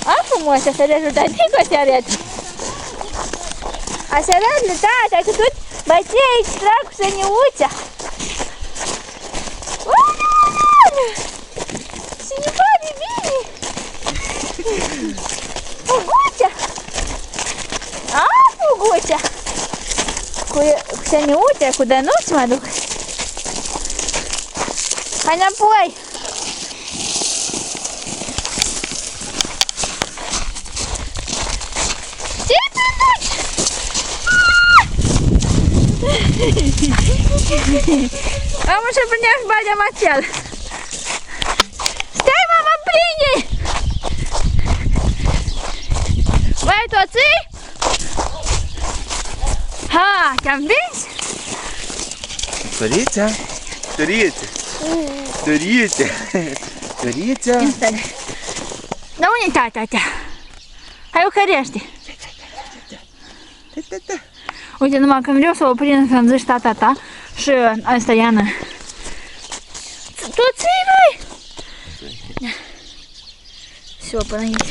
A, frumos, să rezultatică se arăt. Așa arată, tata, că tot băței aici trag cu săniuța. Și ne pare bine. Puguța. A, puguța. Cu săniuța, cu dănuț mă duc. Hai înapoi. Ce te duci? Am să prindem și bagea mațel. Stai, mama, prinde! Vai, toții? Ha, te-am prins? Dorița? Dorița! Dorița! Dorița! Da unde-i tata ta? Hai, o cărește. Uite, numai când vreau să o prind când zici tata ta și asta Iana. Tu ții, băi! Și o până aici.